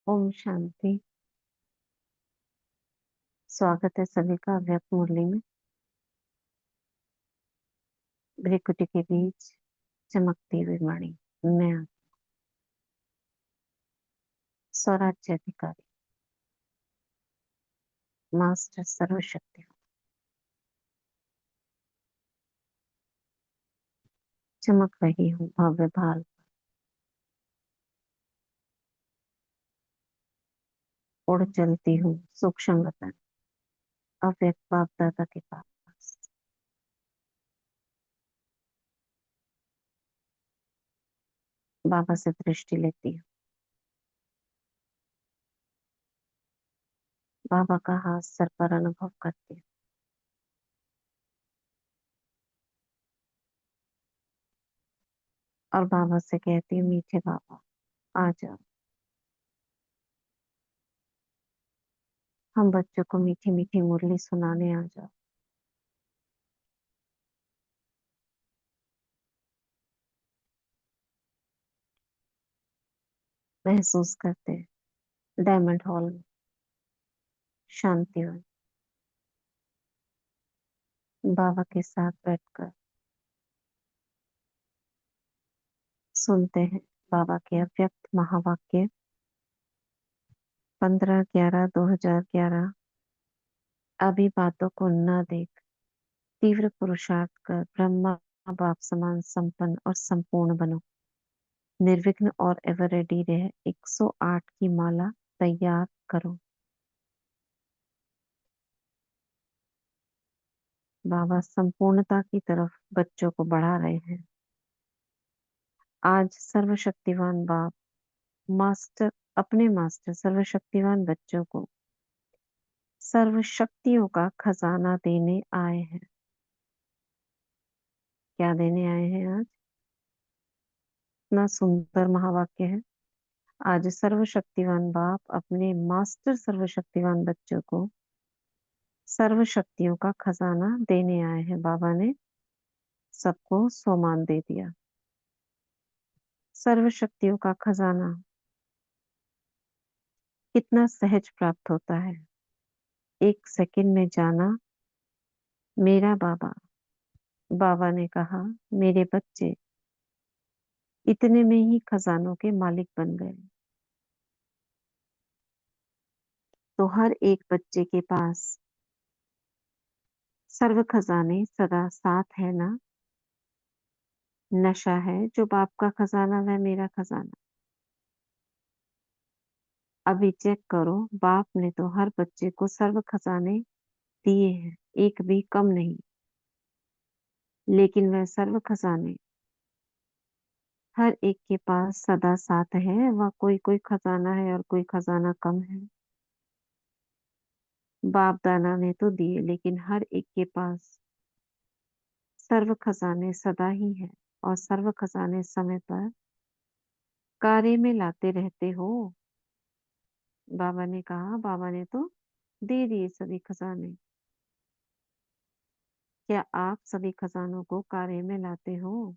ओम शांति। स्वागत है सभी का अव्यक्त मुरली में। भ्रिकुटी के बीच चमकती हुई मणि। मैं स्वराज्य अधिकारी, मास्टर सर्वशक्ति, चमक रही हूँ भव्य भाल। उड़ चलती हूँ सूक्ष्म वतन, अव्यक्त बाप दादा के पास। बाबा से दृष्टि लेती हूँ, बाबा का हाथ सर पर अनुभव करती हूँ। और बाबा से कहती हूँ, मीठे बाबा आ जाओ। हम बच्चों को मीठी मीठी मुरली सुनाने आ जाओ। महसूस करते हैं डायमंड हॉल में शांतिवन, बाबा के साथ बैठकर सुनते हैं बाबा के अव्यक्त महावाक्य। 15/11/2011। अभी बातों को न देख, तीव्र पुरुषार्थ कर ब्रह्मा बाप समान संपन्न और संपूर्ण बनो। निर्विघ्न और एवर रेडी रहे। 108 की माला तैयार करो। बाबा संपूर्णता की तरफ बच्चों को बढ़ा रहे हैं। आज सर्वशक्तिवान बाप मास्टर अपने मास्टर सर्वशक्तिवान बच्चों को सर्व शक्तियों का खजाना देने आए हैं। क्या देने आए हैं आज? इतना सुंदर महावाक्य है। आज सर्वशक्तिवान बाप अपने मास्टर सर्वशक्तिवान बच्चों को सर्व शक्तियों का खजाना देने आए हैं। बाबा ने सबको सोमान दे दिया। सर्व शक्तियों का खजाना कितना सहज प्राप्त होता है। एक सेकंड में जाना, मेरा बाबा। बाबा ने कहा, मेरे बच्चे इतने में ही खजानों के मालिक बन गए। तो हर एक बच्चे के पास सर्व खजाने सदा साथ है ना। नशा है जो बाप का खजाना, वह मेरा खजाना। अभी चेक करो, बाप ने तो हर बच्चे को सर्व खजाने दिए हैं, एक भी कम नहीं। लेकिन वह सर्व खजाने हर एक के पास सदा साथ है। वह कोई कोई खजाना है और कोई खजाना कम है। बाप दादा ने तो दिए, लेकिन हर एक के पास सर्व खजाने सदा ही है। और सर्व खजाने समय पर कार्य में लाते रहते हो। बाबा ने कहा, बाबा ने तो दे दिए सभी खजाने। क्या आप सभी खजानों को कार्य में लाते हो?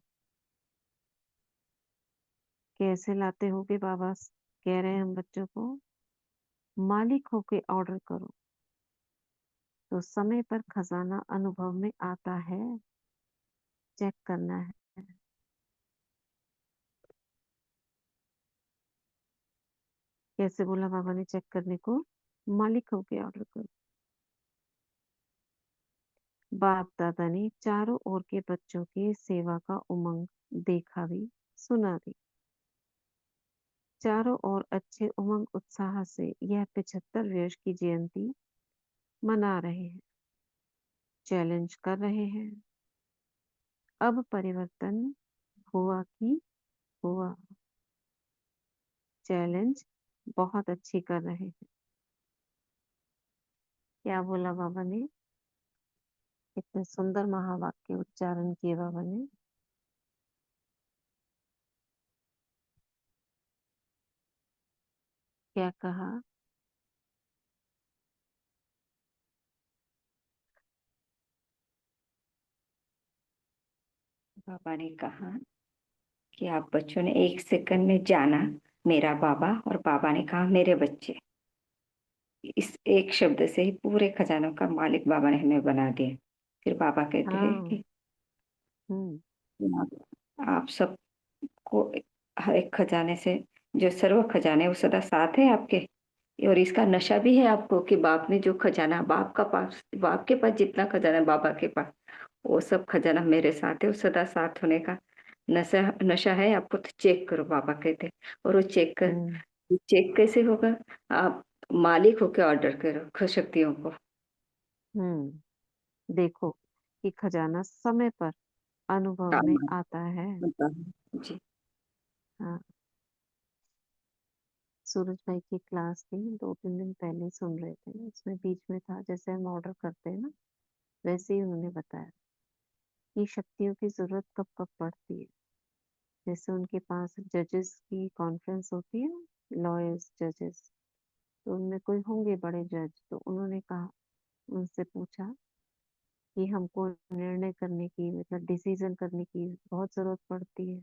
कैसे लाते होगे? बाबा कह रहे हैं हम बच्चों को, मालिक होके ऑर्डर करो तो समय पर खजाना अनुभव में आता है। चेक करना है। कैसे बोला बाबा ने चेक करने को? मालिक होके ऑर्डर करो। बाप दादा ने चारों ओर के बच्चों के सेवा का उमंग देखा भी, सुना भी। चारों ओर अच्छे उमंग उत्साह से यह 75 वर्ष की जयंती मना रहे हैं, चैलेंज कर रहे हैं। अब परिवर्तन हुआ कि हुआ। चैलेंज बहुत अच्छी कर रहे हैं। क्या बोला बाबा ने? इतने सुंदर महावाक्य उच्चारण किए बाबा ने। क्या कहा? पापा ने कहा कि आप बच्चों ने एक सेकंड में जाना, मेरा बाबा, और बाबा ने कहा मेरे बच्चे। इस एक शब्द से ही पूरे खजानों का मालिक बाबा ने हमें बना दिया। फिर बाबा कहते हैं हाँ। कि हम्म। आप सबको हर एक खजाने से, जो सर्व खजाने वो सदा साथ है आपके। और इसका नशा भी है आपको कि बाप ने जो खजाना, बाप के पास जितना खजाना है बाबा के पास, वो सब खजाना मेरे साथ है। वो सदा साथ होने का नशा नशा है आपको, तो चेक करो बाबा कहते। और वो हम्म। चेक कैसे होगा? आप मालिक होके ऑर्डर करो शक्तियों को। देखो कि खजाना समय पर अनुभव काम में आता आता है। है। जी। हाँ। सूरज भाई की क्लास थी, 2-3 दिन पहले सुन रहे थे, उसमें बीच में था जैसे हम ऑर्डर करते हैं ना, वैसे ही उन्होंने बताया कि शक्तियों की जरूरत कब कब पड़ती है। जैसे उनके पास जजेस की कॉन्फ्रेंस होती है ना, लॉयर्स जजेस, तो उनमें कोई होंगे बड़े जज, तो उन्होंने कहा, उनसे पूछा कि हमको निर्णय करने की, मतलब डिसीजन करने की बहुत जरूरत पड़ती है,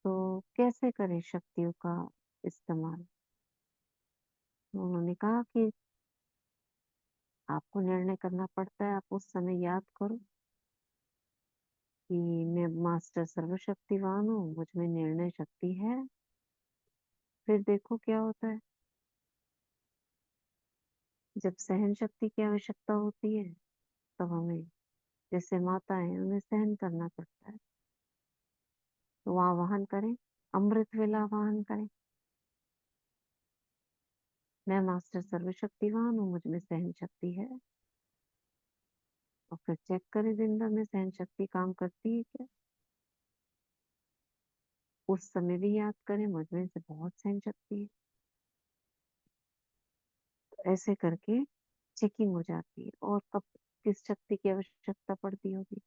तो कैसे करें शक्तियों का इस्तेमाल। तो उन्होंने कहा कि आपको निर्णय करना पड़ता है, आप उस समय याद करो कि मैं मास्टर सर्वशक्तिवान हूँ, मुझ में निर्णय शक्ति है। फिर देखो क्या होता है। जब सहन शक्ति की आवश्यकता होती है, तब हमें, जैसे माता है, उन्हें सहन करना पड़ता है, तो वहां वाहन करें, अमृत वेला वाहन करें। मैं मास्टर सर्वशक्तिवान हूँ, मुझ में सहन शक्ति है। और फिर चेक करें दिन भर में सहन शक्ति काम करती है क्या। उस समय भी याद करें, मुझ में से बहुत सहन शक्ति है। तो ऐसे करके चेकिंग हो जाती है। और कब किस शक्ति की आवश्यकता पड़ती होगी,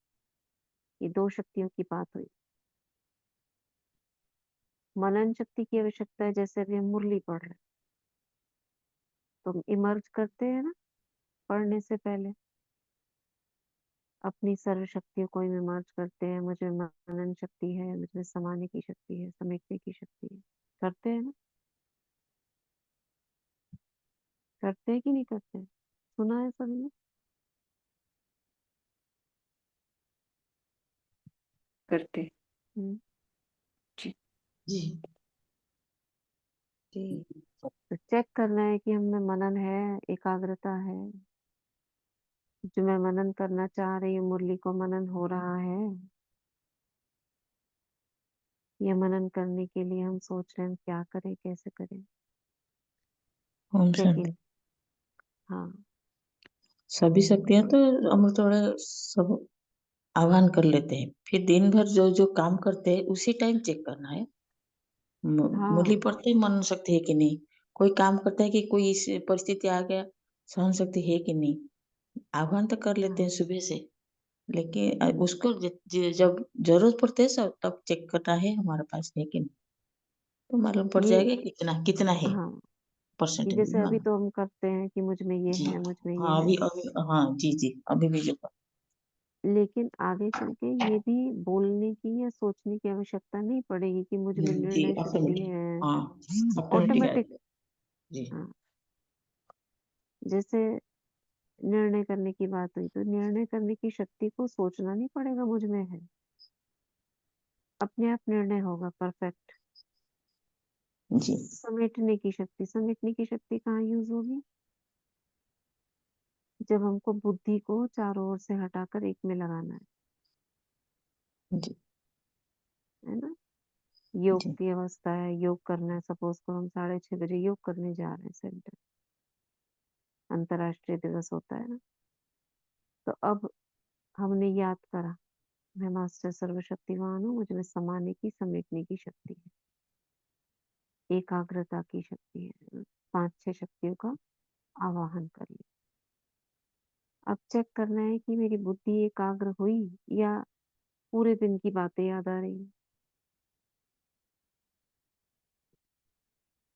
ये दो शक्तियों की बात हुई। मनन शक्ति की आवश्यकता है, जैसे अभी हम मुरली पढ़ रहे हैं, तो हम इमर्ज करते हैं ना पढ़ने से पहले, अपनी सर्व शक्तियों को इमर्ज करते हैं। मुझे मनन शक्ति है, मुझे समाने की शक्ति है, समेटने की शक्ति है, करते हैं ना। करते हैं कि नहीं करते? सुना है सबने? करते। हम्म। जी। जी जी। तो चेक करना है कि हमें मनन है, एकाग्रता है, जो मैं मनन करना चाह रही हूँ मुरली को मनन हो रहा है। ये मनन करने के लिए हम सोच रहे हैं हम क्या करें, कैसे करें। ओम शांति। चेकिंग। हाँ। सभी शक्तियां तो अमृत वेला सब आह्वान कर लेते हैं, फिर दिन भर जो जो काम करते हैं उसी टाइम चेक करना है। मुरली हाँ। पढ़ते ही मन शक्ति है कि नहीं, कोई काम करता है कि कोई इस परिस्थिति आ गया, सहन शक्ति है कि नहीं। आह्वान तो कर लेते हैं हाँ। सुबह से, लेकिन हम्म। उसको जब जरूरत पड़ती है सब तब चेक करना है हमारे पास है कि नहीं, तो मालूम पड़ ये, जाएगा कितना कितना है हाँ, कि परसेंटेज में जैसे अभी मालूम। तो हम करते हैं कि मुझ में ये जी है, मुझ में ये हाँ, है। अभी अभी हाँ जी जी, अभी भी जो लेकिन आगे चल के ये भी बोलने की या सोचने की आवश्यकता नहीं पड़ेगी कि मुझ में जी निर्णय शक्ति ऑटोमेटिक, है। हाँ ऑटोमेटिक आ ऑटोमेटिक। जाएगा। जी हाँ। जैसे निर्णय करने की बात हुई, तो निर्णय करने की शक्ति को सोचना नहीं पड़ेगा मुझ में है, अपने आप निर्णय होगा परफेक्ट। जी समेटने की शक्ति, समेटने की शक्ति कहाँ यूज होगी? जब हमको बुद्धि को चारों ओर से हटाकर एक में लगाना जी है ना। योग जी की अवस्था है, योग करना है, सपोज करो हम 6:30 बजे योग करने जा रहे हैं सेंटर, अंतर्राष्ट्रीय दिवस होता है ना। तो अब हमने याद करा, मैं मास्टर सर्वशक्तिवान हूँ, मुझ में समाने की, समेटने की शक्ति है, एकाग्रता की शक्ति है। 5-6 शक्तियों का आवाहन करिए। अब चेक करना है कि मेरी बुद्धि एकाग्र हुई या पूरे दिन की बातें याद आ रही है।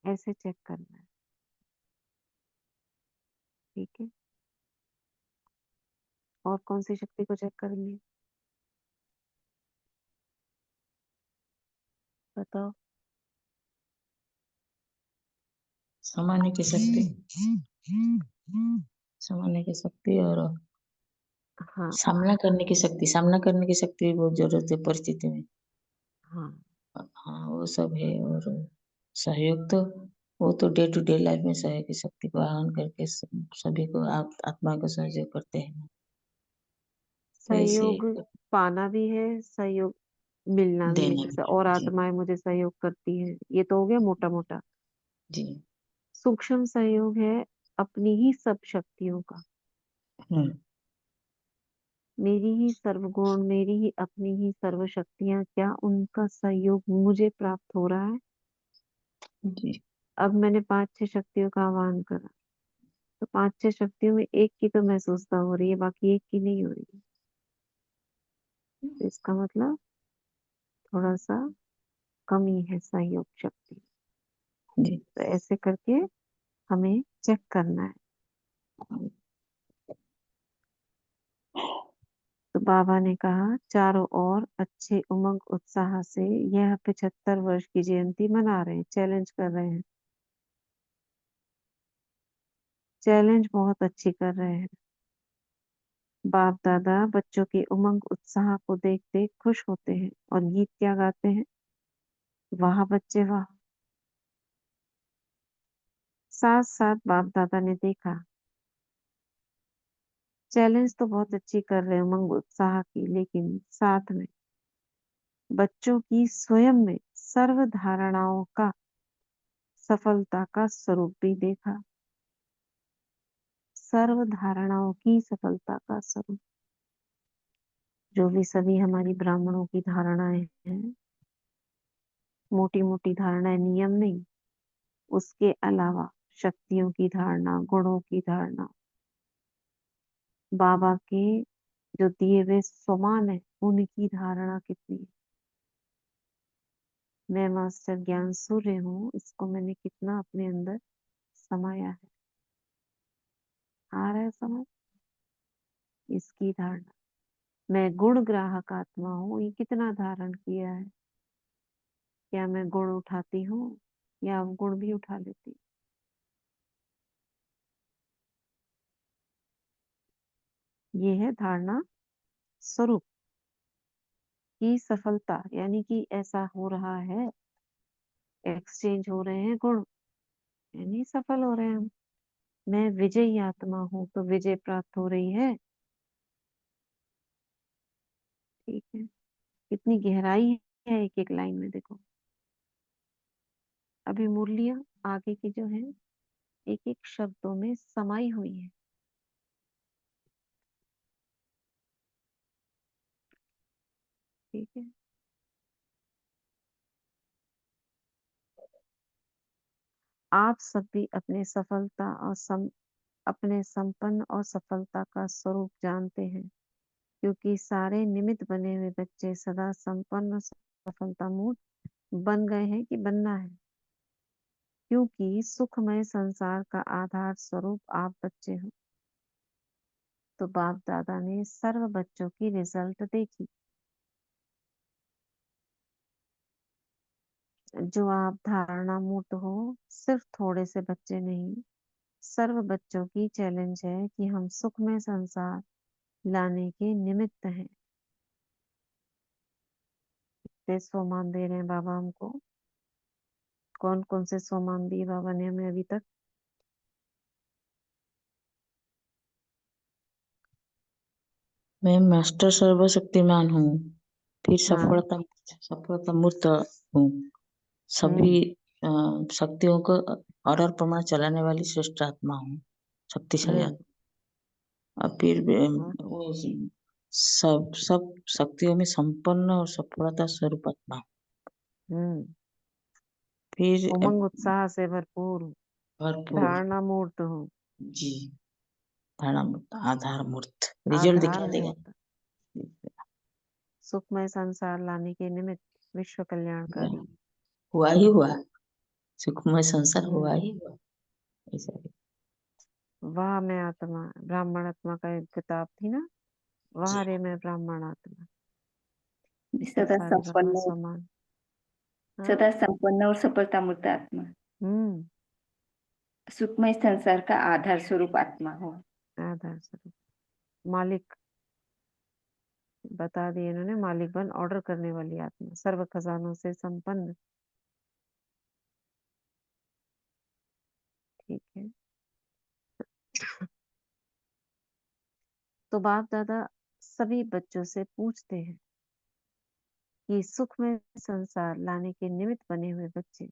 ऐसे चेक करना है। ठीक है। और कौन सी शक्ति को चेक करेंगे, बताओ। समाने की शक्ति, समाने की शक्ति और हाँ सामना करने की शक्ति, सामना करने की शक्ति भी बहुत जरूरत है परिस्थिति में। हाँ हाँ वो सब है। और सहयोग तो वो तो डे टू डे लाइफ में सहयोग की शक्ति को आह्वान करके सभी को आत्मा को सहयोग करते हैं। तो ऐसे सहयोग पाना भी है, सहयोग मिलना भी है। देना जैसे भी। और जी आत्माएं मुझे सहयोग करती है, ये तो हो गया मोटा मोटा। जी। सूक्ष्म सहयोग है अपनी ही सब शक्तियों का, हम्म। मेरी ही सर्वगुण, मेरी ही अपनी ही सर्व शक्तियां, क्या उनका सहयोग मुझे प्राप्त हो रहा है? जी अब मैंने 5-6 शक्तियों का आह्वान करा, तो 5-6 शक्तियों में एक की तो महसूसता हो रही है, बाकी एक की नहीं हो रही है। तो इसका मतलब थोड़ा सा कमी है सहयोग शक्ति। जी। तो ऐसे करके हमें चेक करना है। तो बाबा ने कहा चारों ओर अच्छे उमंग उत्साह से यह 75 वर्ष की जयंती मना रहे हैं, चैलेंज कर रहे हैं, चैलेंज बहुत अच्छी कर रहे हैं। बाप दादा बच्चों के उमंग उत्साह को देख देख खुश होते हैं और गीत क्या गाते हैं, वाह बच्चे वाह। साथ साथ बाप दादा ने देखा चैलेंज तो बहुत अच्छी कर रहे हैं उमंग उत्साह की, लेकिन साथ में बच्चों की स्वयं में सर्व धारणाओं का सफलता का स्वरूप भी देखा, सर्व धारणाओं की सफलता का स्वरूप। जो भी सभी हमारी ब्राह्मणों की धारणाएं हैं, मोटी मोटी धारणाएं, नियम नहीं, उसके अलावा शक्तियों की धारणा, गुणों की धारणा, बाबा के जो दिए हुए समान है उनकी धारणा कितनी है। मैं मास्टर ज्ञान सूर्य हूँ, इसको मैंने कितना अपने अंदर समाया है। आ रहा है समझ? इसकी धारणा। मैं गुण ग्राहक आत्मा हूँ, ये कितना धारण किया है। क्या मैं गुण उठाती हूँ या अवगुण भी उठा लेती हूँ? ये है धारणा स्वरूप की सफलता, यानी कि ऐसा हो रहा है, एक्सचेंज हो रहे हैं गुण, यानी सफल हो रहे हैं हम। मैं विजयी आत्मा हूँ तो विजय प्राप्त हो रही है। ठीक है, कितनी गहराई है एक एक लाइन में, देखो। अभी मुरलियां आगे की जो है एक एक शब्दों में समाई हुई है। ठीक है, आप सभी अपने सफलता और अपने संपन्न और सफलता का स्वरूप जानते हैं, क्योंकि सारे निमित्त बने हुए बच्चे सदा संपन्न और सफलता मूर्त बन गए हैं कि बनना है, क्योंकि सुखमय संसार का आधार स्वरूप आप बच्चे हो। तो बाप दादा ने सर्व बच्चों की रिजल्ट देखी। जो आप धारणा मूर्त हो, सिर्फ थोड़े से बच्चे नहीं, सर्व बच्चों की चैलेंज है कि हम सुखमय संसार लाने के निमित्त हैं। कितने सोमान दे रहे हैं बाबा हमको? कौन कौन से सोमान दिए बाबा ने हमें अभी तक? मैं मास्टर सर्वशक्तिमान हूँ, फिर हाँ। सफलता सफलता मूर्त हूँ, सभी हम्म। शक्तियों को और प्रमाण चलाने वाली श्रेष्ठ आत्मा हूँ, शक्तिशाली हम्म। आत्मा। और फिर हाँ, वो सब सब शक्तियों में संपन्न और सफलता स्वरूप आत्मा हूँ। हम्म। फिर उमंग उत्साह से भरपूर हूँ, भरपूर। धारणा मूर्त हूँ, जी। धारणा मूर्त, आधार मूर्त, रिजल्ट आधार दिखा देगा। मूर्त, सुखमय संसार लाने के निमित्त, विश्व कल्याणकारी। हुआ ही हुआ, सुखमय संसार हुआ हम्म। ही हुआ। ऐसा ही। वाह मैं आत्मा, ब्राह्मण आत्मा का एक किताब थी ना, वाह जी रे मैं ब्राह्मण आत्मा। कितने सदा सारे बाबा संपन्न, समान। हाँ। सदा संपन्न और सफलता मूर्त आत्मा। हम्म। सुखमय संसार का आधार स्वरूप आत्मा हो। आधार स्वरूप मालिक बता दिए इन्होंने, मालिक बन ऑर्डर करने वाली आत्मा, सर्व खजानों से संपन्न। ठीक है। तो बाप दादा सभी बच्चों से पूछते हैं कि सुखमय संसार लाने के निमित्त बने हुए बच्चे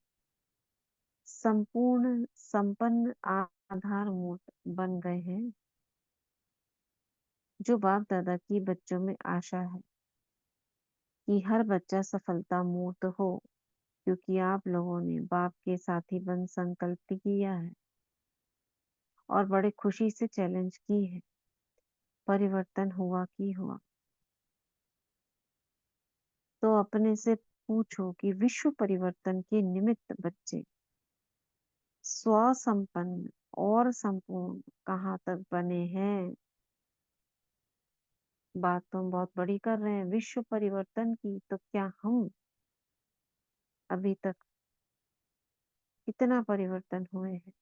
संपूर्ण संपन्न आधार मूर्त बन गए हैं। जो बाप दादा की बच्चों में आशा है कि हर बच्चा सफलता मूर्त हो, क्योंकि आप लोगों ने बाप के साथी बन संकल्प किया है और बड़े खुशी से चैलेंज की है, परिवर्तन हुआ कि हुआ। तो अपने से पूछो कि विश्व परिवर्तन के निमित्त बच्चे स्वसंपन्न और संपूर्ण कहाँ तक बने हैं। बात तो हम बहुत बड़ी कर रहे हैं विश्व परिवर्तन की, तो क्या हम अभी तक कितना परिवर्तन हुए हैं?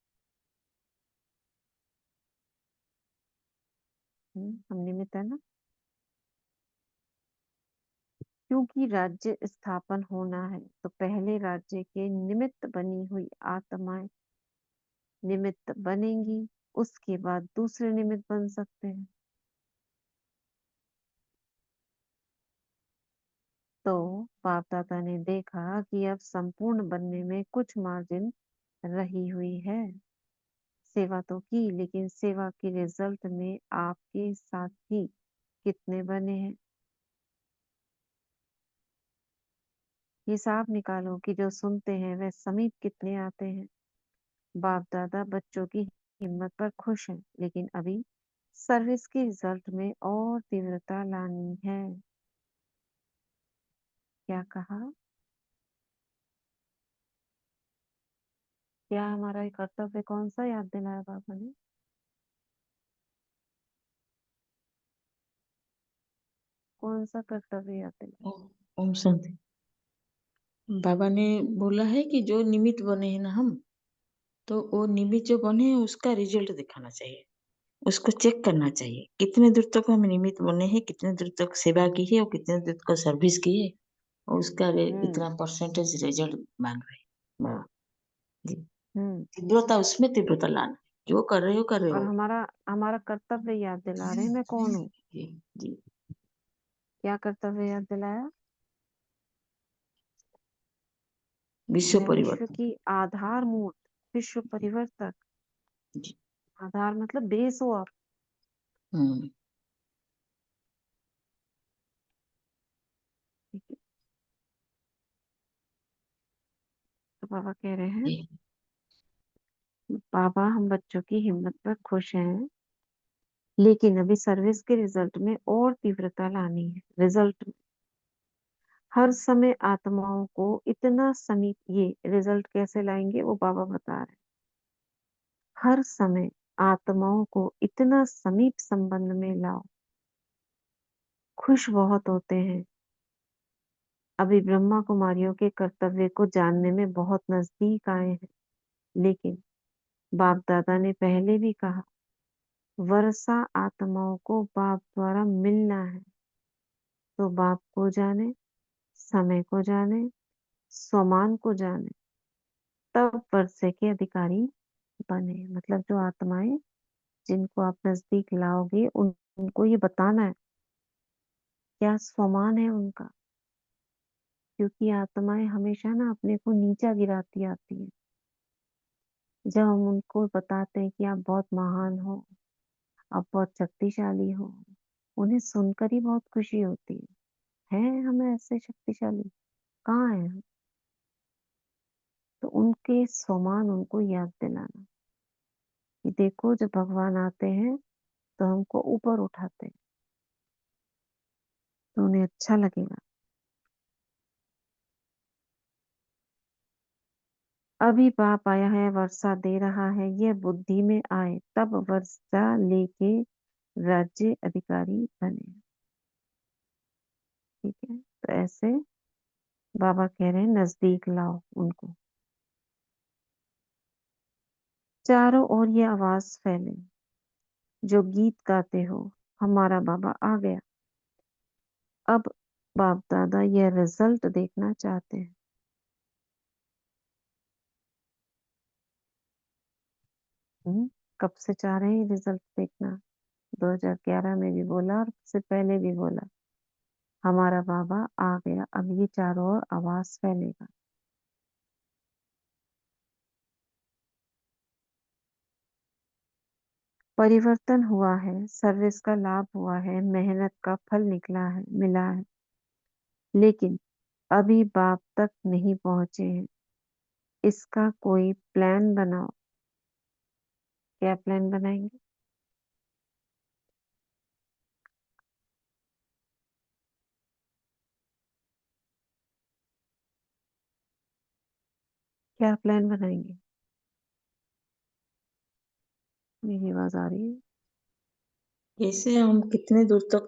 हम निमित्त है ना। क्योंकि राज्य स्थापन होना है तो पहले राज्य के निमित्त बनी हुई आत्माएं निमित्त बनेंगी, उसके बाद दूसरे निमित्त बन सकते हैं। तो बाप दादा ने देखा कि अब संपूर्ण बनने में कुछ मार्जिन रही हुई है। सेवा तो की, लेकिन सेवा के रिजल्ट में आपके साथी कितने बने हैं? हिसाब निकालो कि जो सुनते हैं वह समीप कितने आते हैं। बाप दादा बच्चों की हिम्मत पर खुश हैं, लेकिन अभी सर्विस के रिजल्ट में और तीव्रता लानी है। क्या कहा? क्या हमारा ये कर्तव्य कौन सा याद दिलाया बाबा ने? कौन सा कर्तव्य याद दिलाया? ओम शांति। बाबा ने बोला है कि जो निमित्त बने हैं ना हम, तो वो निमित्त जो बने हैं उसका रिजल्ट दिखाना चाहिए, उसको चेक करना चाहिए कितने दूर तक हम निमित्त बने हैं, कितने दूर तक सेवा की है और कितने दूर तक सर्विस की है, और उसका इतना परसेंटेज रिजल्ट मांग रहे हैं बाबा जी। हम्म तीव्रता, उसमें तीव्रता लाना, जो कर रहे हो कर रहे और हो। हमारा हमारा कर्तव्य याद दिला रहे हैं, मैं कौन हूँ? जी जी। क्या कर्तव्य याद दिलाया? विश्व मैं विश्व परिवर्तन। की आधार मूर्त, विश्व परिवर्तक। जी। आधार मतलब बेस हो आप। हम्म। ठीक है। तो बाबा कह रहे हैं, जी। बाबा हम बच्चों की हिम्मत पर खुश हैं, लेकिन अभी सर्विस के रिजल्ट में और तीव्रता लानी है। रिजल्ट में हर समय आत्माओं को इतना समीप, ये रिजल्ट कैसे लाएंगे वो बाबा बता रहे हैं। हर समय आत्माओं को इतना समीप संबंध में लाओ। खुश बहुत होते हैं, अभी ब्रह्मा कुमारियों के कर्तव्य को जानने में बहुत नजदीक आए हैं, लेकिन बाप दादा ने पहले भी कहा वर्षा आत्माओं को बाप द्वारा मिलना है। तो बाप को जाने, समय को जाने, स्वमान को जाने, तब वर्षे के अधिकारी बने। मतलब जो आत्माएं जिनको आप नजदीक लाओगे उनको ये बताना है क्या स्वमान है उनका, क्योंकि आत्माएं हमेशा ना अपने को नीचा गिराती आती है। जब हम उनको बताते हैं कि आप बहुत महान हो, आप बहुत शक्तिशाली हो, उन्हें सुनकर ही बहुत खुशी होती है हम ऐसे शक्तिशाली कहाँ है हम? तो उनके समान उनको याद दिलाना कि देखो जब भगवान आते हैं तो हमको ऊपर उठाते हैं, तो उन्हें अच्छा लगेगा। अभी बाप आया है, वर्षा दे रहा है, यह बुद्धि में आए तब वर्षा लेके राज्य अधिकारी बने। ठीक है। तो ऐसे बाबा कह रहे हैं नजदीक लाओ उनको। चारों ओर ये आवाज फैले जो गीत गाते हो, हमारा बाबा आ गया। अब बाप दादा यह रिजल्ट देखना चाहते हैं। कब से चाह रहे हैं रिजल्ट देखना? 2011 में भी बोला और उससे पहले भी बोला, हमारा बाबा आ गया। अब ये चारों ओर आवाज फैलेगा। परिवर्तन हुआ है, सर्विस का लाभ हुआ है, मेहनत का फल निकला है, मिला है, लेकिन अभी बाप तक नहीं पहुंचे हैं। इसका कोई प्लान बनाओ। क्या प्लान बनाएंगे? क्या प्लान बनाएंगे? मेरी आवाज आ रही है? कैसे हम कितने दूर तक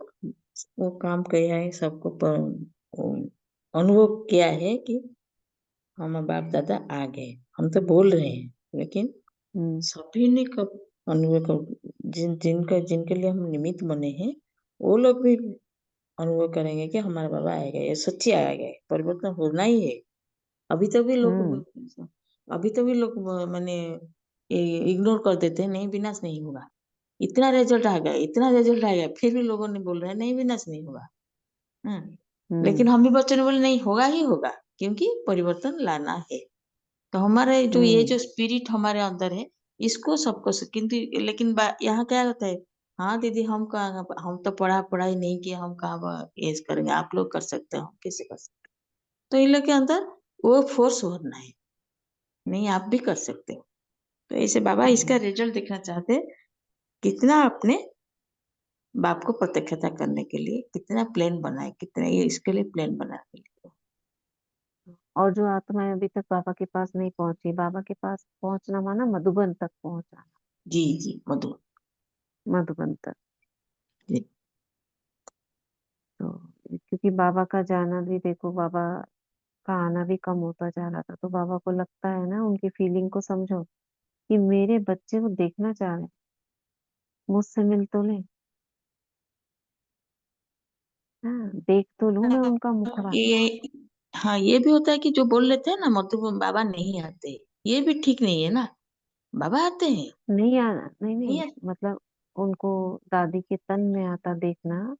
वो काम किया है, सबको वो अनुभव किया है कि हमारे बाप दादा आ गए। हम तो बोल रहे हैं, लेकिन हम्म। सभी ने कब अनुभव जिनके लिए हम निमित्त बने हैं, वो लोग भी अनुभव करेंगे कि हमारा बाबा आ गए, ये सच्ची आ गए, परिवर्तन होना ही है। अभी तो भी लोग हम्म। अभी तो भी लोग मैंने इग्नोर कर देते हैं, नहीं विनाश नहीं होगा। इतना रिजल्ट आ गया, इतना रिजल्ट आ गया, फिर भी लोगों ने बोल रहे हैं नहीं विनाश नहीं होगा। हम्म। लेकिन हम भी बच्चों ने बोले नहीं होगा ही होगा, क्योंकि परिवर्तन लाना है। तो हमारे जो ये हम्म। जो स्पिरिट हमारे अंदर है, इसको सबको किंतु लेकिन यहाँ क्या होता है, हाँ दीदी हम कहाँ, हम तो पढ़ाई नहीं किया, हम कहाँ ये करेंगे, आप लोग कर सकते हो, हम कैसे कर सकते? तो इन लोग के अंदर वो फोर्स होना है, नहीं आप भी कर सकते हो। तो ऐसे बाबा इसका हम्म। रिजल्ट देखना चाहते हैं, कितना अपने बाप को प्रत्यक्षता करने के लिए कितना प्लान बनाए, कितना ये इसके लिए प्लान बना के लिए। और जो आत्माएं अभी तक बाबा के पास नहीं पहुंची, बाबा के पास पहुंचना माना मधुबन तक पहुंचाना। जी जी मधु। मधुबन तक। जी तो क्योंकि बाबा का जाना भी, देखो बाबा का आना भी कम होता जा रहा था, तो बाबा को लगता है ना, उनकी फीलिंग को समझो कि मेरे बच्चे को देखना चाह रहे हैं, मुझसे मिल तो ले। हाँ, देख तो लूं मैं उनका मुखड़ा। ये हाँ ये भी होता है कि जो बोल लेते हैं ना मधु बाबा नहीं आते, ये भी ठीक नहीं है ना। बाबा आते हैं। नहीं आना, नहीं नहीं नहीं, आते। मतलब उनको दादी के तन में आता देखना।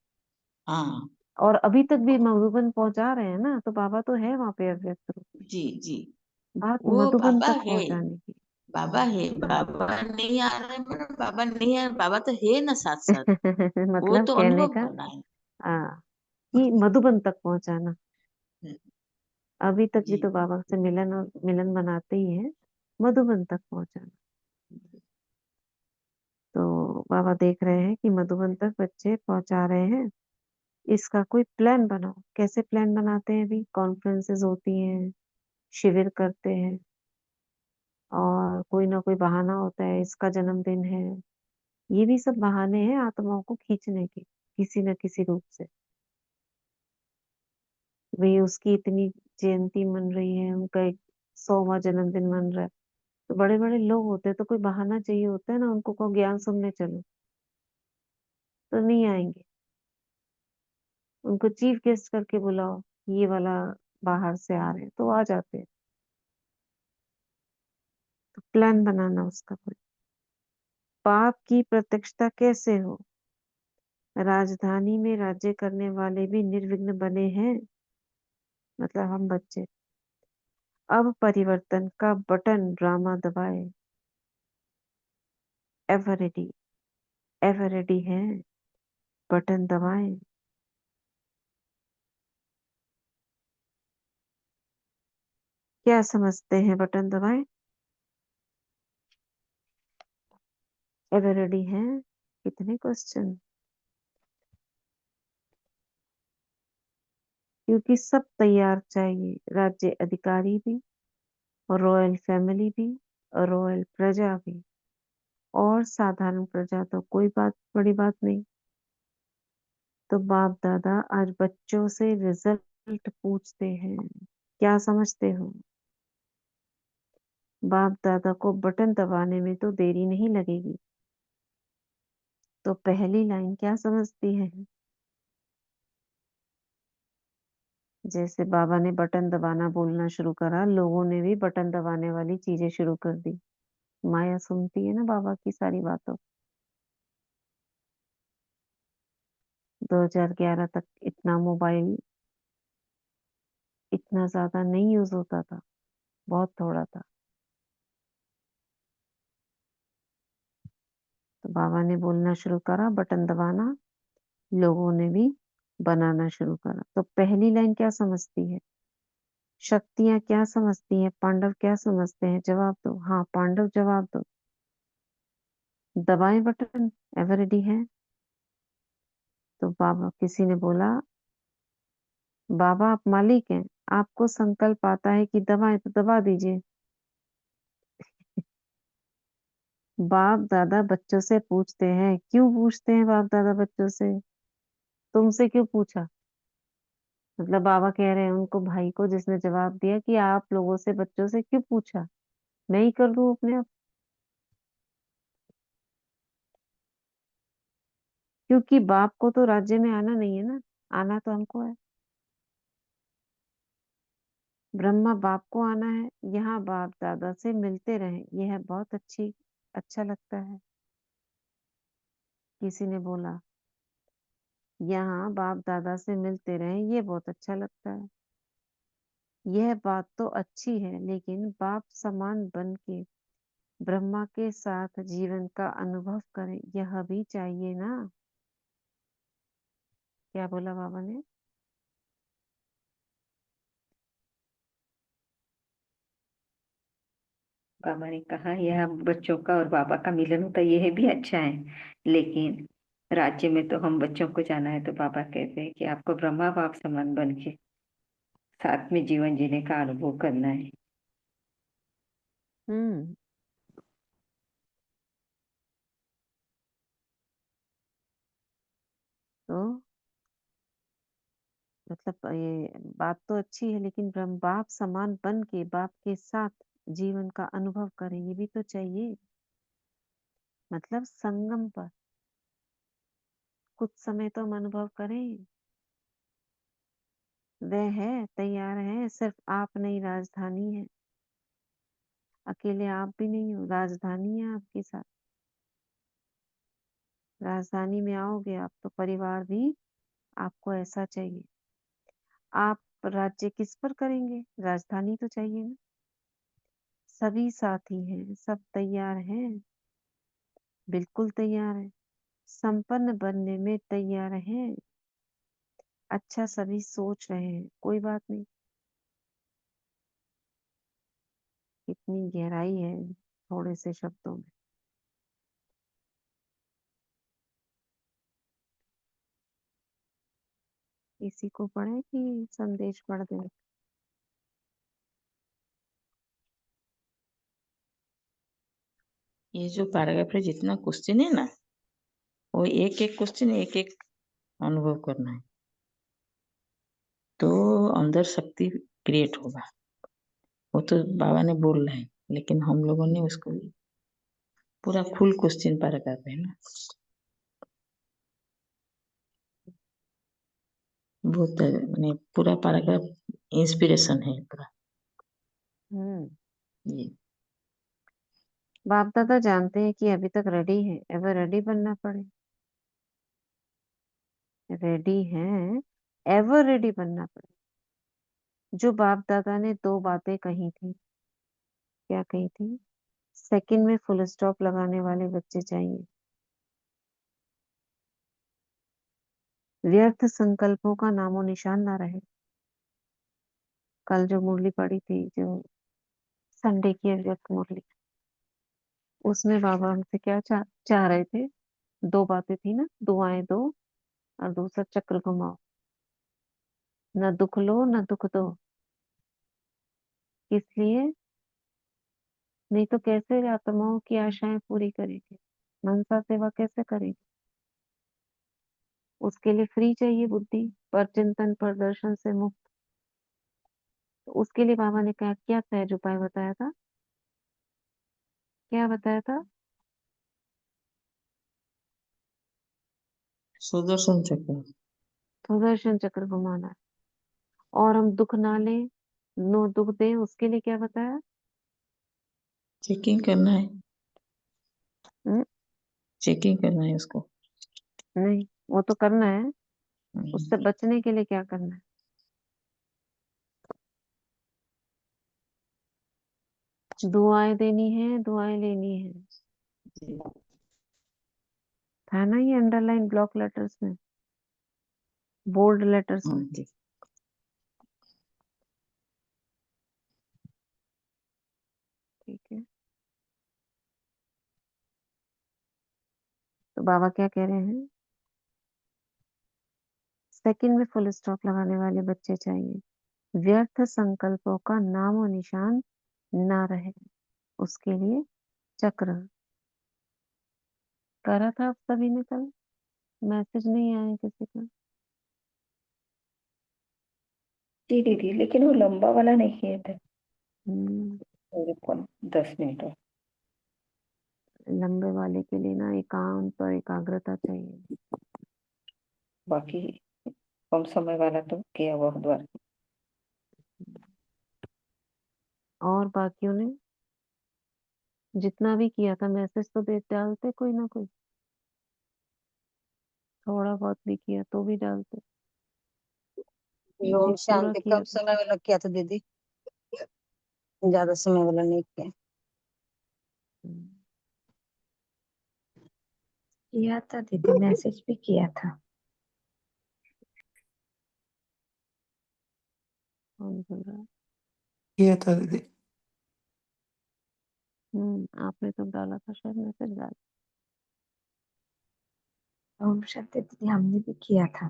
हाँ और अभी तक भी मधुबन पहुंचा रहे हैं ना, तो बाबा तो है वहां पे अव्यक्त रूप में। जी जी। बात वो मधुबन बाबा तक है, पहुंचाने की। बाबा है, बाबा नहीं आ रहे मतलब बाबा नहीं आ, बाबा तो है ना साथ साथ। वो मतलब तो कहने अनुभव का करना है। कि मधुबन तक पहुंचाना। हम्म, अभी तक भी जी तो बाबा से मिलन और मिलन बनाते ही है, मधुबन तक पहुंचाना। तो बाबा देख रहे हैं कि मधुबन तक बच्चे पहुंचा रहे हैं। इसका कोई प्लान बनाओ। कैसे प्लान बनाते हैं? अभी कॉन्फ्रेंसेस होती हैं, शिविर करते हैं, और कोई ना कोई बहाना होता है, इसका जन्मदिन है। ये भी सब बहाने हैं आत्माओं को खींचने के, किसी न किसी रूप से। भाई उसकी इतनी जयंती मन रही है, उनका 100वां जन्मदिन मन रहा है, तो बड़े बड़े लोग होते हैं, तो कोई बहाना चाहिए होता है ना उनको, को ज्ञान सुनने चलो, तो नहीं आएंगे। उनको चीफ गेस्ट करके बुलाओ, ये वाला बाहर से आ रहे हैं, तो आ जाते हैं। तो प्लान बनाना उसका कोई। पाप की प्रत्यक्षता कैसे हो? राजधानी में राज्य करने वाले भी निर्विघ्न बने हैं, मतलब हम बच्चे। अब परिवर्तन का बटन ड्रामा दबाए। एवर रेडी, एवर रेडी है, बटन दबाएं। क्या समझते हैं बटन दबाएं? एवर रेडी है? कितने क्वेश्चन? क्योंकि सब तैयार चाहिए, राज्य अधिकारी भी, रॉयल फैमिली भी, रॉयल प्रजा भी, और साधारण प्रजा तो कोई बात, बड़ी बात नहीं। तो बाप दादा आज बच्चों से रिजल्ट पूछते हैं। क्या समझते हो? बाप दादा को बटन दबाने में तो देरी नहीं लगेगी। तो पहली लाइन क्या समझती है? जैसे बाबा ने बटन दबाना बोलना शुरू करा, लोगों ने भी बटन दबाने वाली चीजें शुरू कर दी। माया सुनती है ना बाबा की सारी बातों। 2011 तक इतना मोबाइल इतना ज्यादा नहीं यूज होता था, बहुत थोड़ा था। तो बाबा ने बोलना शुरू करा, बटन दबाना, लोगों ने भी बनाना शुरू करा। तो पहली लाइन क्या समझती है? शक्तियां क्या समझती हैं? पांडव क्या समझते हैं? जवाब दो। हाँ पांडव जवाब दो। दबाएं बटन, एवर रेडी है। तो बाबा, किसी ने बोला बाबा आप मालिक हैं, आपको संकल्प आता है कि दबाएं तो दबा दीजिए। बाप दादा बच्चों से पूछते हैं, क्यों पूछते हैं बाप दादा बच्चों से? तुमसे क्यों पूछा? मतलब बाबा कह रहे हैं उनको, भाई को जिसने जवाब दिया कि आप लोगों से बच्चों से क्यों पूछा, मैं ही कर दूं अपने आप। क्योंकि बाप को तो राज्य में आना नहीं है ना, आना तो हमको है। ब्रह्मा बाप को आना है, यहाँ बाप दादा से मिलते रहे, यह बहुत अच्छा लगता है। किसी ने बोला यहाँ बाप दादा से मिलते रहे, ये बहुत अच्छा लगता है। यह बात तो अच्छी है, लेकिन बाप समान बन के ब्रह्मा के साथ जीवन का अनुभव करें, यह भी चाहिए ना। क्या बोला बाबा ने? बाबा ने कहा यह बच्चों का और बाबा का मिलन होता है, यह भी अच्छा है, लेकिन राज्य में तो हम बच्चों को जाना है। तो बाबा कहते हैं कि आपको ब्रह्मा बाप समान बन के साथ में जीवन जीने का अनुभव करना है। हम्म। तो मतलब ये बात तो अच्छी है, लेकिन ब्रह्म बाप समान बन के बाप के साथ जीवन का अनुभव करें, ये भी तो चाहिए। मतलब संगम पर कुछ समय तो हम अनुभव करें। वह है, तैयार है, सिर्फ आप नहीं, राजधानी है। अकेले आप भी नहीं हो, राजधानी है आपके साथ। राजधानी में आओगे आप तो परिवार भी आपको ऐसा चाहिए। आप राज्य किस पर करेंगे? राजधानी तो चाहिए ना। सभी साथी हैं, सब तैयार हैं, बिल्कुल तैयार है, संपन्न बनने में तैयार हैं। अच्छा सभी सोच रहे हैं, कोई बात नहीं। कितनी गहराई है थोड़े से शब्दों में। इसी को पढ़े कि संदेश पढ़ दें? ये जो पैराग्राफ है, जितना क्वेश्चन है ना, वो एक एक क्वेश्चन एक एक अनुभव करना है, तो अंदर शक्ति क्रिएट होगा। वो तो बाबा ने बोल रहे हैं, लेकिन हम लोगों ने उसको पूरा फुल क्वेश्चन पैराग्राफ है ना, बहुत मैंने पूरा पैराग्राफ इंस्पिरेशन है पूरा हम्म। ये। बाप दादा जानते हैं कि अभी तक रेडी है, एवर रेडी बनना पड़े। रेडी हैं, एवर रेडी बनना पड़े। जो बाप दादा ने दो बातें कही थी, क्या कही थी? सेकंड में फुल स्टॉप लगाने वाले बच्चे चाहिए। व्यर्थ संकल्पों का नामो निशान ना रहे। कल जो मुरली पड़ी थी, जो संडे की व्यर्थ मुरली, उसमें बाबा हमसे क्या चाह रहे थे? दो बातें थी ना, दुआएं दो और दूसरा चक्र घुमाओ। न दुख लो न दुख दो। इसलिए नहीं तो कैसे आत्माओं की आशाएं पूरी करेगी, मनसा सेवा कैसे करेगी? उसके लिए फ्री चाहिए बुद्धि, पर चिंतन पर दर्शन से मुक्त। तो उसके लिए बाबा ने क्या क्या सहज उपाय बताया था? क्या बताया था? सुदर्शन चक्र। सुदर्शन चक्र घुमाना है। और हम दुख ना लें, नो दुख दें, उसके लिए क्या बताया? चेकिंग करना है, हम्म, चेकिंग करना है उसको। नहीं, वो तो करना है। उससे हम्म, बचने के लिए क्या करना है? दुआएं देनी है, दुआएं लेनी है। था ना ये अंडरलाइन ब्लॉक लेटर्स में, बोल्ड लेटर्स हाँ में। जी। ठीक है। तो बाबा क्या कह रहे हैं? सेकंड में फुल स्टॉप लगाने वाले बच्चे चाहिए। व्यर्थ संकल्पों का नामो निशान ना रहे, उसके लिए चक्र करा था आप सभी ने कल। मैसेज नहीं आया किसी का। जी दीदी, लेकिन वो लंबा वाला नहीं किए थे। हम्म, मेरे को 10 मिनट और। लंबे वाले के लिए ना एकांत और एकाग्रता चाहिए। बाकी कम समय वाला तो किया हुआ द्वार। और बाकियों ने जितना भी किया था मैसेज तो दे डालते कोई ना कोई, थोड़ा बहुत भी किया तो भी डालते। ओम जी पूरा शांति। किया कम था। समय वाला किया था दीदी, ज्यादा समय वाला नहीं किया। हम्म, किया था दीदी, मैसेज भी किया था। कौन बोल रहा है? किया था दीदी। आपने तो डाला था शायद मैसेज डाल। ओम शांति दीदी, हमने भी किया था।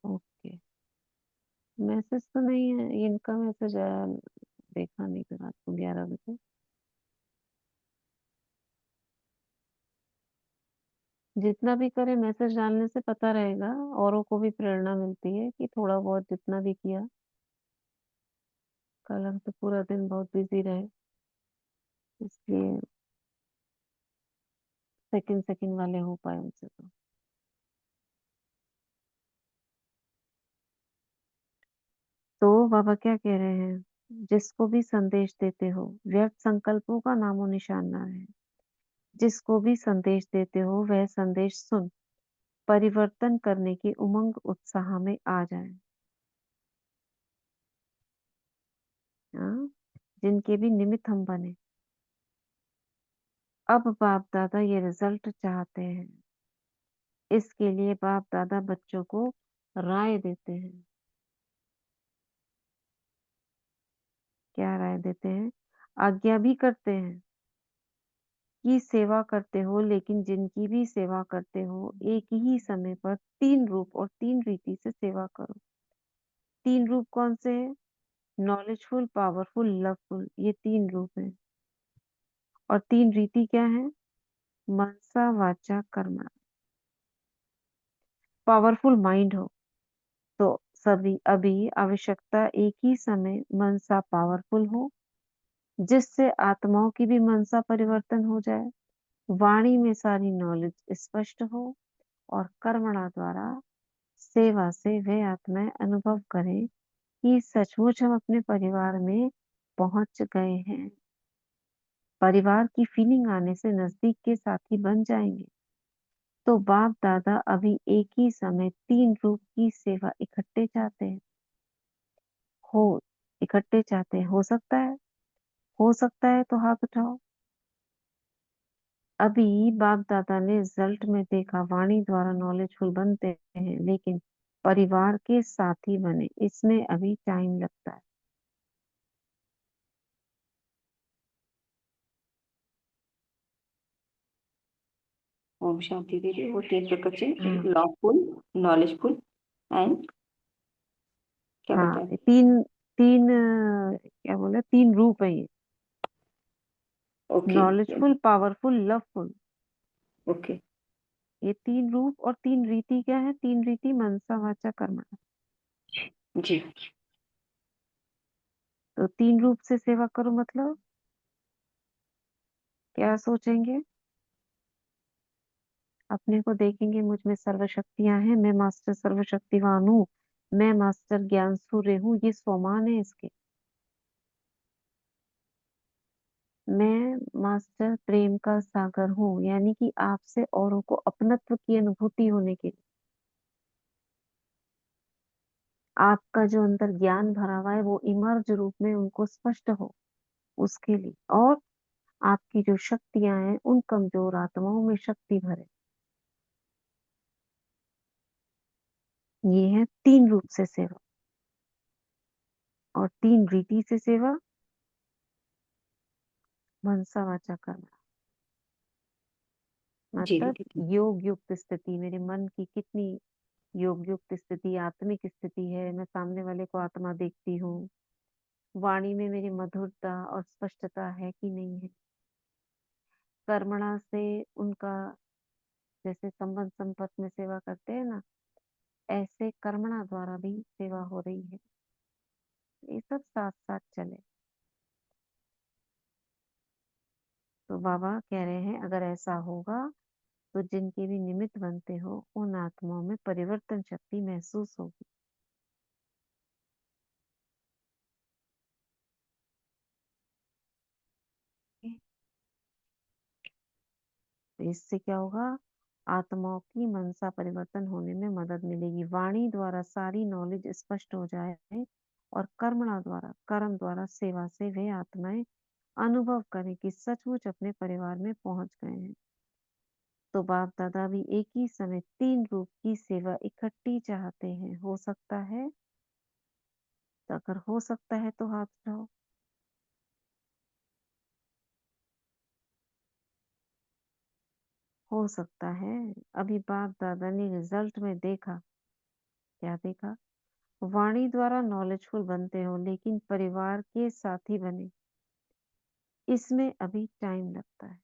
ओके। मैसेज तो नहीं है, इनका मैसेज आया, देखा नहीं था रात को 11 बजे। जितना भी करे मैसेज डालने से पता रहेगा, औरों को भी प्रेरणा मिलती है कि थोड़ा बहुत जितना भी किया। कल हम तो पूरा दिन बहुत बिजी रहे, इसलिए सेकंड सेकंड वाले हो पाए उनसे तो। तो बाबा क्या कह रहे हैं? जिसको भी संदेश देते हो व्यर्थ संकल्पों का नामो निशान ना रहे। जिसको भी संदेश देते हो वह संदेश सुन परिवर्तन करने की उमंग उत्साह में आ जाए। हाँ, जिनके भी निमित्त हम बने। अब बाप दादा ये रिजल्ट चाहते हैं, इसके लिए बाप दादा बच्चों को राय देते हैं। क्या राय देते हैं? आज्ञा भी करते हैं कि सेवा करते हो, लेकिन जिनकी भी सेवा करते हो एक ही समय पर 3 रूप और 3 रीति से सेवा करो। 3 रूप कौन से है? नॉलेजफुल, पावरफुल, लवफुल, ये 3 रूप हैं। और 3 रीति क्या है? मनसा वाचा कर्मणा। पावरफुल माइंड हो तो सभी अभी आवश्यकता एक ही समय मनसा पावरफुल हो, जिससे आत्माओं की भी मनसा परिवर्तन हो जाए, वाणी में सारी नॉलेज स्पष्ट हो, और कर्मणा द्वारा सेवा से वे आत्माएं अनुभव करें कि सचमुच हम अपने परिवार में पहुंच गए हैं। परिवार की फीलिंग आने से नजदीक के साथी बन जाएंगे। तो बाप दादा अभी एक ही समय 3 रूप की सेवा इकट्ठे चाहते हैं। हो इकट्ठे चाहते हैं, हो सकता है? हो सकता है तो हाथ उठाओ। अभी बाप दादा ने रिजल्ट में देखा वाणी द्वारा नॉलेजफुल बनते हैं, लेकिन परिवार के साथी बने इसमें अभी टाइम लगता है। ओम शांति दीदी, वो 3 प्रकार से हाँ। लॉफुल, नॉलेजफुल एंड क्या हाँ, बताया? ये तीन तीन क्या बोले, 3 रूप है ये। Okay. Knowledgeful, powerful, loveful, okay. ये 3 रूप। और 3 रीति क्या है? 3 रीति मनसा वाचा कर्म। जी। तो 3 रूप से सेवा करो मतलब क्या सोचेंगे? अपने को देखेंगे, मुझ में सर्वशक्तियां हैं, मैं मास्टर सर्वशक्तिवान हूँ, मैं मास्टर ज्ञान सूर्य हूँ, ये स्वमान है इसके। मैं मास्टर प्रेम का सागर हूँ, यानी कि आपसे औरों को अपनत्व की अनुभूति होने के लिए आपका जो अंदर ज्ञान भरा हुआ है वो इमर्ज रूप में उनको स्पष्ट हो, उसके लिए। और आपकी जो शक्तियां हैं उन कमजोर आत्माओं में शक्ति भरे। ये है 3 रूप से सेवा और 3 रीति से सेवा। मनसा वाचा कर्म, जी मतलब दीदी। योग युक्त स्थिति, मेरे मन की कितनी योग युक्त स्थिति, आत्मिक स्थिति है, मैं सामने वाले को आत्मा देखती हूँ, वाणी में मेरी मधुरता और स्पष्टता है कि नहीं है, कर्मणा से उनका जैसे संबंध संपर्क में सेवा करते हैं ना, ऐसे कर्मणा द्वारा भी सेवा हो रही है। ये सब साथ साथ चले। तो बाबा कह रहे हैं अगर ऐसा होगा तो जिनके भी निमित्त बनते हो उन आत्माओं में परिवर्तन शक्ति महसूस होगी। तो इससे क्या होगा? आत्माओं की मनसा परिवर्तन होने में मदद मिलेगी। वाणी द्वारा सारी नॉलेज स्पष्ट हो जाए और कर्मणा द्वारा, कर्म द्वारा सेवा से वे आत्माएं अनुभव करें कि सचमुच अपने परिवार में पहुंच गए हैं। तो बाप दादा भी एक ही समय 3 रूप की सेवा इकट्ठी चाहते हैं। हो सकता है? तो अगर हो सकता है तो हाथ उठाओ। हो सकता है। अभी बाप दादा ने रिजल्ट में देखा, क्या देखा? वाणी द्वारा नॉलेजफुल बनते हो लेकिन परिवार के साथी बने, इसमें अभी टाइम लगता है।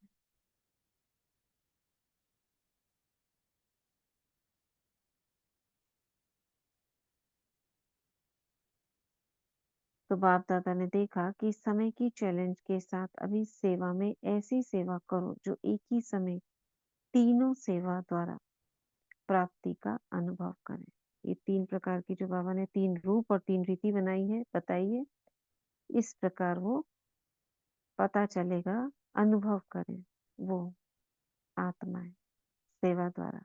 तो बाप दादा ने देखा कि समय की चैलेंज के साथ अभी सेवा में ऐसी सेवा करो जो एक ही समय तीनों सेवा द्वारा प्राप्ति का अनुभव करें। ये 3 प्रकार की जो बाबा ने 3 रूप और 3 रीति बनाई है, बताई है, इस प्रकार वो पता चलेगा, अनुभव करें वो आत्माएं सेवा द्वारा।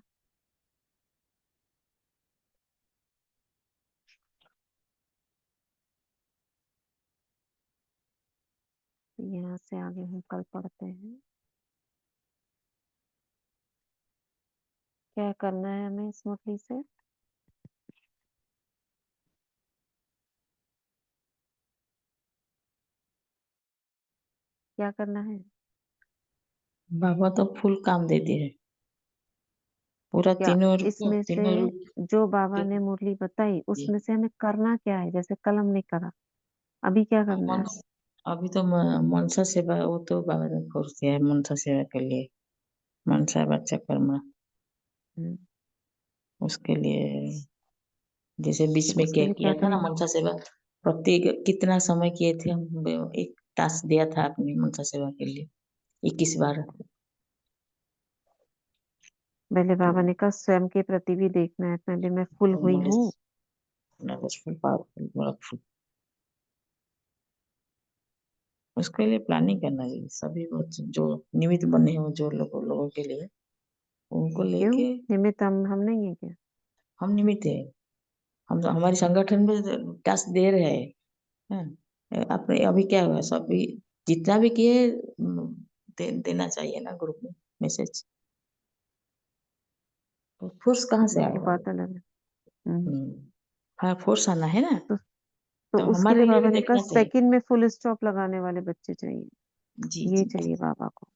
यहाँ से आगे हम कल पढ़ते हैं। क्या करना है हमें इस मुरली से? क्या करना है? बाबा तो फुल काम दे दिए हैं, पूरा क्या इसमें से तीनों रूप जो बाबा ने मुरली बताई जी। उसमें से हमें करना क्या है? जैसे कल हमने करा, अभी क्या करना है? अभी तो मनसा सेवा वो तो बाबा ने फोर्स दिया है मनसा सेवा के लिए, मनसा बच्चा कर्म हम्म, उसके लिए। जैसे बीच में उसके क्या लिए किया क्या था ना करेंगे? मनसा सेवा, प्रत्येक कितना समय किए थे हम, एक टास्क दिया था आपने मनसा सेवा के लिए 21 बार। पहले तो बाबा ने कहा स्वयं के प्रति भी देखना है, पहले मैं फुल हुई नॉलेज हूँ। नॉलेजफुल पावरफुल वर्कफुल, उसके लिए प्लानिंग करना चाहिए। सभी बच्चे जो निमित्त बने हो जो लोगों के लिए, उनको क्यों लेके निमित्त हम नहीं है क्या? हम निमित्त है। हम तो हमारे संगठन में टास्क दे रहे हैं। हाँ, अपने अभी क्या हुआ सभी जितना भी किए देना चाहिए ना ग्रुप में मैसेज। तो फोर्स कहाँ से वो आएगा? बात अलग है। हम्म, हाँ फोर्स आना है ना, तो, तो तो उसके लिए हमारे लिए भी बाबा ने कहा देखना चाहिए। सेकंड में फुल स्टॉप लगाने वाले बच्चे चाहिए। जी ये जी चाहिए बाबा को।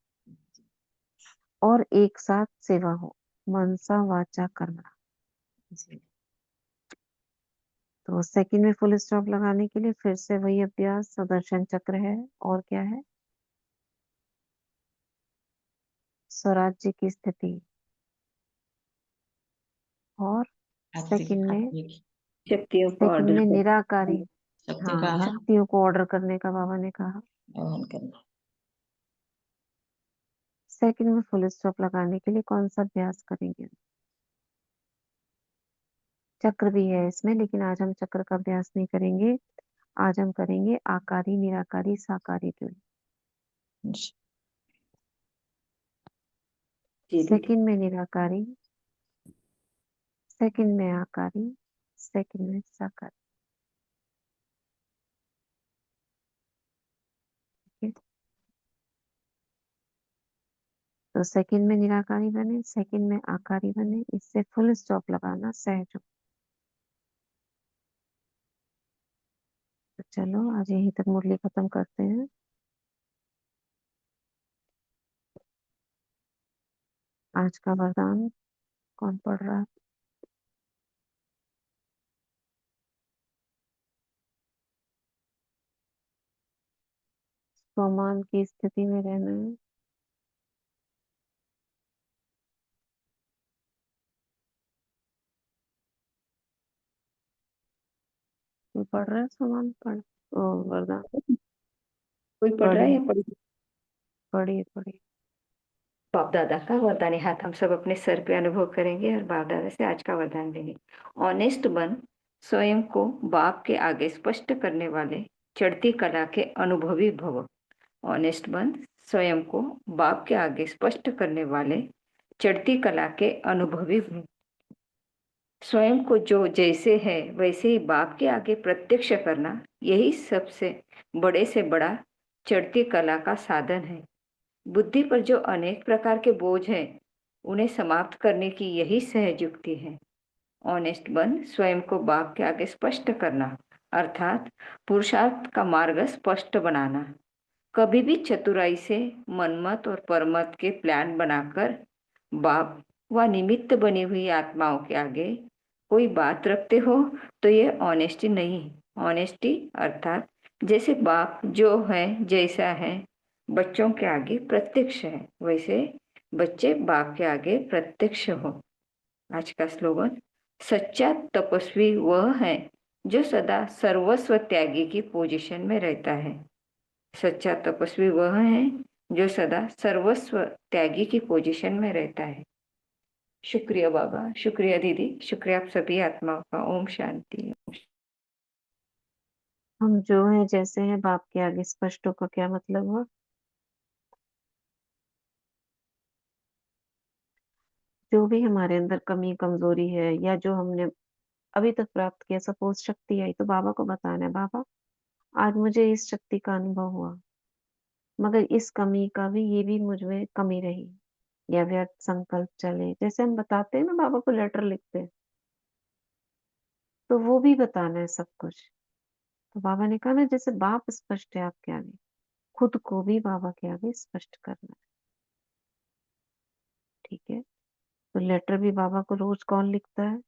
और एक साथ सेवा हो, मनसा वाचा कर्मणा। जी। तो सेकंड में फुल स्टॉप लगाने के लिए फिर से वही अभ्यास, सुदर्शन चक्र है और क्या है? स्वराज्य की स्थिति। और आत्मिक सेकंड में, आत्मिक शक्तियों को सेकंड ऑर्डर में कर। निराकारी। शक्ति का हाँ, शक्तियों को ऑर्डर करने का बाबा ने कहा। आह्वान करना। सेकंड में फुल स्टॉप लगाने के लिए कौन सा अभ्यास करेंगे? चक्र भी है इसमें, लेकिन आज हम चक्र का अभ्यास नहीं करेंगे। आज हम करेंगे आकारी, निराकारी, साकारी द्वय। जी जी दीदी। सेकंड में निराकारी, सेकंड में आकारी, सेकंड में साकारी। ठीक है? तो सेकंड में निराकारी बने, सेकंड में आकारी बने, इससे फुल स्टॉप लगाना सहज हो। तो चलो आज यहीं तक मुरली खत्म करते हैं। आज का वरदान कौन पढ़ रहा है? स्वमान की स्थिति में रहना है। कोई पढ़ रहा है? स्वमान पढ़, ओ वरदान कोई पढ़ रहा है पढ़िए, या पढ़ी? पढ़िए, पढ़िए। बाप दादा का वरदानी हाथ हम सब अपने सर पे अनुभव करेंगे और बाप दादा से आज का वरदान लेंगे। ऑनेस्ट बन, स्वयं को बाप के आगे स्पष्ट करने वाले चढ़ती कला के अनुभवी भव। ऑनेस्ट बन, स्वयं को बाप के आगे स्पष्ट करने वाले चढ़ती कला के अनुभवी भव। स्वयं को जो जैसे है वैसे ही बाप के आगे प्रत्यक्ष करना, यही सबसे बड़े से बड़ा चढ़ती कला का साधन है। बुद्धि पर जो अनेक प्रकार के बोझ हैं, उन्हें समाप्त करने की यही सहज युक्ति है। ऑनेस्ट बन, स्वयं को बाप के आगे स्पष्ट करना, अर्थात पुरुषार्थ का मार्ग स्पष्ट बनाना। कभी भी चतुराई से मनमत और परमत के प्लान बनाकर बाप व निमित्त बनी हुई आत्माओं के आगे कोई बात रखते हो तो ये ऑनेस्टी नहीं। ऑनेस्टी अर्थात जैसे बाप जो है जैसा है बच्चों के आगे प्रत्यक्ष है, वैसे बच्चे बाप के आगे प्रत्यक्ष हो। आज का स्लोगन, सच्चा तपस्वी वह है जो सदा सर्वस्व त्यागी की पोजीशन में रहता है। सच्चा तपस्वी वह है जो सदा सर्वस्व त्यागी की पोजीशन में रहता है। शुक्रिया बाबा, शुक्रिया दीदी, शुक्रिया आप सभी आत्माओं का। ओम शांति। हम जो हैं जैसे हैं बाप के आगे स्पष्ट हो का क्या मतलब हुआ? जो भी हमारे अंदर कमी कमजोरी है या जो हमने अभी तक प्राप्त किया, सपोज शक्ति आई तो बाबा को बताना है, बाबा आज मुझे इस शक्ति का अनुभव हुआ, मगर इस कमी का भी, ये भी मुझ में कमी रही, या व्यर्थ संकल्प चले, जैसे हम बताते हैं ना, बाबा को लेटर लिखते हैं, तो वो भी बताना है सब कुछ। तो बाबा ने कहा ना, जैसे बाप स्पष्ट है आपके आगे, खुद को भी बाबा के आगे स्पष्ट करना है। ठीक है? तो लेटर भी बाबा को रोज कौन लिखता है?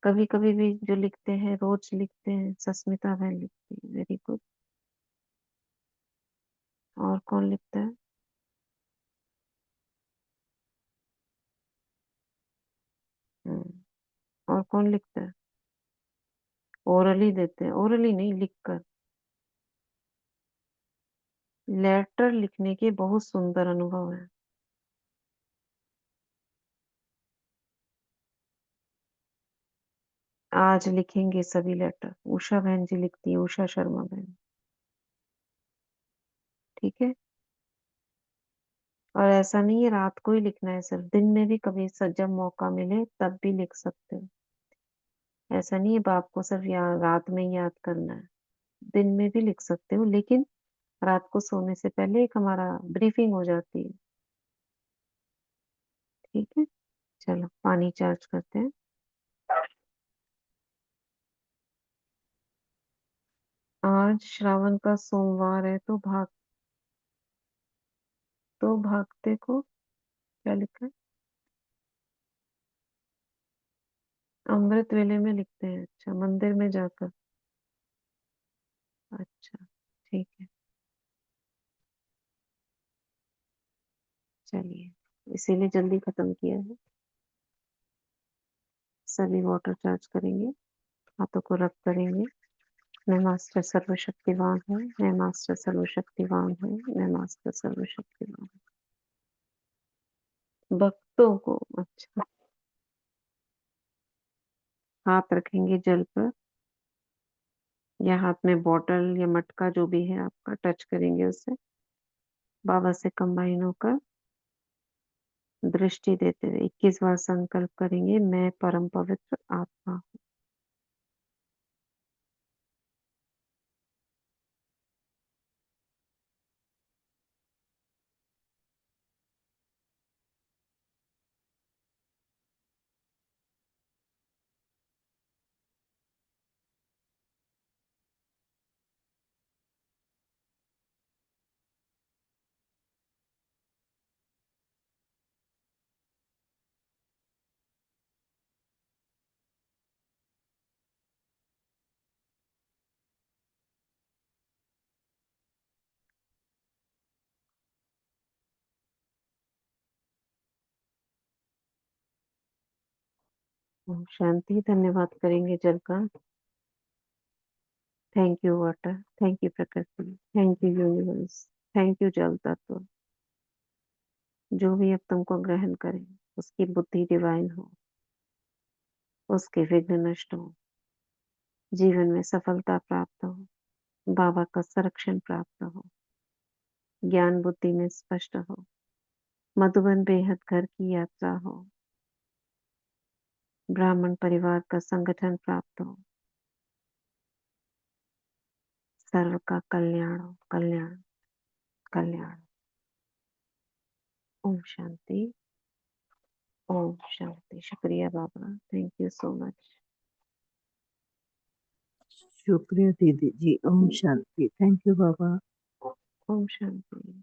कभी कभी भी जो लिखते हैं, रोज लिखते हैं, सस्मिता बहन लिखती है। Very good. और कौन लिखता है? और कौन लिखता है? ओरली देते हैं, ओरली नहीं, लिखकर। लेटर लिखने के बहुत सुंदर अनुभव है। आज लिखेंगे सभी लेटर। उषा बहन जी लिखती है, उषा शर्मा बहन। ठीक है? और ऐसा नहीं है रात को ही लिखना है, सिर्फ दिन में भी कभी जब मौका मिले तब भी लिख सकते हो। ऐसा नहीं है बाप को सिर्फ रात में ही याद करना है, दिन में भी लिख सकते हो, लेकिन रात को सोने से पहले एक हमारा ब्रीफिंग हो जाती है। ठीक है? चलो पानी चार्ज करते हैं। आज श्रावण का सोमवार है, तो भागते को क्या लिखा है? अमृत वेले में लिखते हैं। अच्छा, मंदिर में जाकर। अच्छा, ठीक है, चलिए, इसीलिए जल्दी खत्म किया है। सभी वाटर चार्ज करेंगे, हाथों को रब करेंगे, मैं मास्टर सर्वशक्तिवान हूँ, मैं मास्टर सर्वशक्तिवान हूँ, मैं मास्टर सर्वशक्तिवान हूँ। भक्तों को अच्छा हाथ रखेंगे जल पर या हाथ में बॉटल या मटका जो भी है आपका, टच करेंगे उससे, बाबा से कंबाइन होकर दृष्टि देते हुए 21 बार संकल्प करेंगे, मैं परम पवित्र आत्मा हूँ। ओम शांति। धन्यवाद करेंगे जल का। Thank you water, thank you प्रकृति, thank you universe, thank you जल तत्व। जो भी अब तुमको ग्रहण करे उसकी बुद्धि डिवाइन हो, उसके विघ्न नष्ट हो, जीवन में सफलता प्राप्त हो, बाबा का संरक्षण प्राप्त हो, ज्ञान बुद्धि में स्पष्ट हो, मधुबन बेहद घर की यात्रा हो, ब्राह्मण परिवार का संगठन प्राप्त हो, सर्व का कल्याण हो, कल्याण कल्याण। ओम शांति, ओम शांति। शुक्रिया बाबा, थैंक यू सो मच। शुक्रिया दीदी जी। ओम शांति। थैंक यू बाबा। ओम शांति।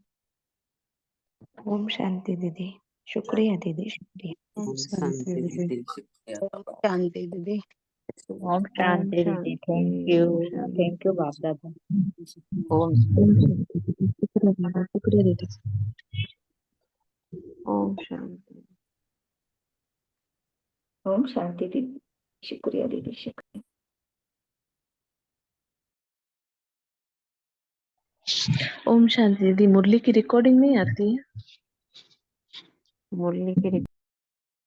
ओम शांति दीदी। शुक्रिया दीदी, शुक्रिया। ओम ओम शांति शांति दीदी। दीदी, शुक्रिया ओम बाबा। शांति दीदी। ओम ओम शांति दीदी। शांति, ओम शांति। थैंक यू बाप दादा। ओम ओम शांति दीदी। शुक्रिया बाबा, शुक्रिया दीदी। ओम शांति। ओम शांति दीदी। शुक्रिया दीदी, शुक्रिया। ओम शांति दीदी। मुरली की रिकॉर्डिंग नहीं आती है? मुरली की